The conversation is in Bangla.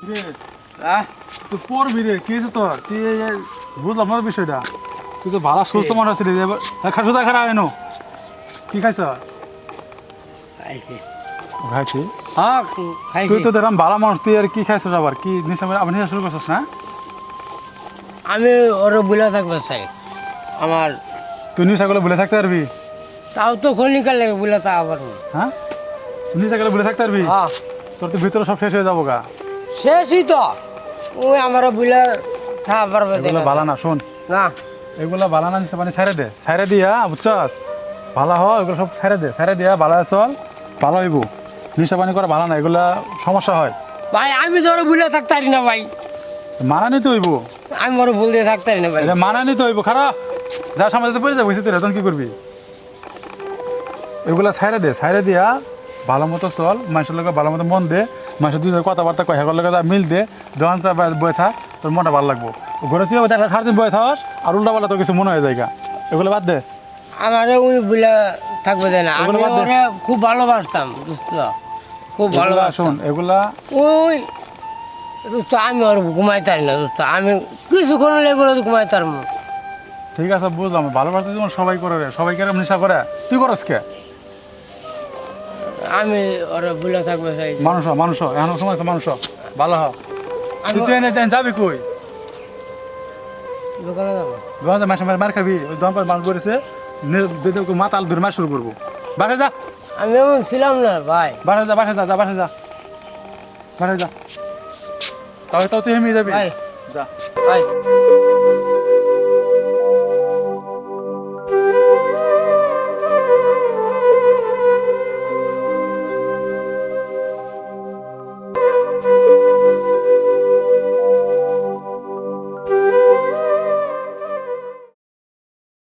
তুই পড়বি রে, কি হয়েছে তোর? তুই বুঝলাম না বিষয়টা। তুই তো ভালো সুস্থ মানুষ ছিলি, সোজা খারাপ এনো। কি খাইছ? খাইছি। তুই তো দেখলাম ভালো মানুষ, তুই আর কি খাইছ? আবার কি আবার নেশা শুরু করছিস না? আমি ওরা বুলে থাকতে চাই আমার। তুই নেশাগুলো ভুলে থাকতে পারবি? তাও তো ক্ষণিকার লাগে বুলে তা আবার। হ্যাঁ, তুই নেশাগুলো ভুলে থাকতে পারবি? হ্যাঁ, তোর তো ভিতরে সব শেষ হয়ে যাবো গা। শেষই তো। ওই আমার বুলে থাকা পারবে এগুলো ভালো না, শোন না। এগুলো ভালো না, মানে ছেড়ে দে, ছেড়ে দিয়া বুঝছস? ভালো হ, এগুলো সব ছেড়ে দে, ছেড়ে দিয়া ভালো চল, ভালো হইব। নেশা পানি করা ভালো না, এগুলা সমস্যা হয়। ভাই আমি তো ওরা বুলে থাকতে পারি না ভাই। মানা নিতে হইব, আমি ওরা ভুল দিয়ে থাকতে পারি না ভাই। মানা নিতে হইব। খারাপ যা সমাজে পড়ে যাবো, তুই তখন কি করবি? এগুলা ছেড়ে দে, ছেড়ে দিয়া ভালো মতো চল, মানুষের লোক ভালো মতো মন দে, মানুষের দুজনের কথাবার্তা কয় হেগর লোক মিল দে, যখন বয়ে থাক, তোর মনটা ভালো লাগবো। ঘরে ছিল দেখা সারাদিন বয়ে থাকস আর উল্টা পাল্টা তোর কিছু মনে হয়ে যায়। এগুলো বাদ দে। আমারে উনি বুলে থাকবে দেয় না। আমি ওগুলো বাদ দে। ওরা খুব ভালোবাসতাম দোস্ত, খুব শোন ভালোবাসতাম। এগুলা ওই দোস্ত আমি ওর ঘুমাইতে পারি না দোস্ত। আমি কিছুক্ষণ লেগে ঘুমাইতে পারবো। ঠিক আছে, বুঝলাম। ভালোবাসতে যেমন সবাই করে, সবাই কেরম নেশা করে, তুই করস কে? আমি ওরা বুলে থাকবে চাই। মানুষ এখন সময় আছে, মানুষ ভালো হ। আমি তুই এনে যাবি কই? দোকানে যাবো। দোকানে মাসে মাসে মার খাবি? ওই দোকান মাল করেছে, মাতাল ধরে মার শুরু করবো। বাসে যা, আমি এমন ছিলাম না ভাই। বাসে যা, বাসে যা, বাসে যা, বাসে যা। তাহলে তাও তুই হেমিয়ে যাবি। ভাই যা। ভাই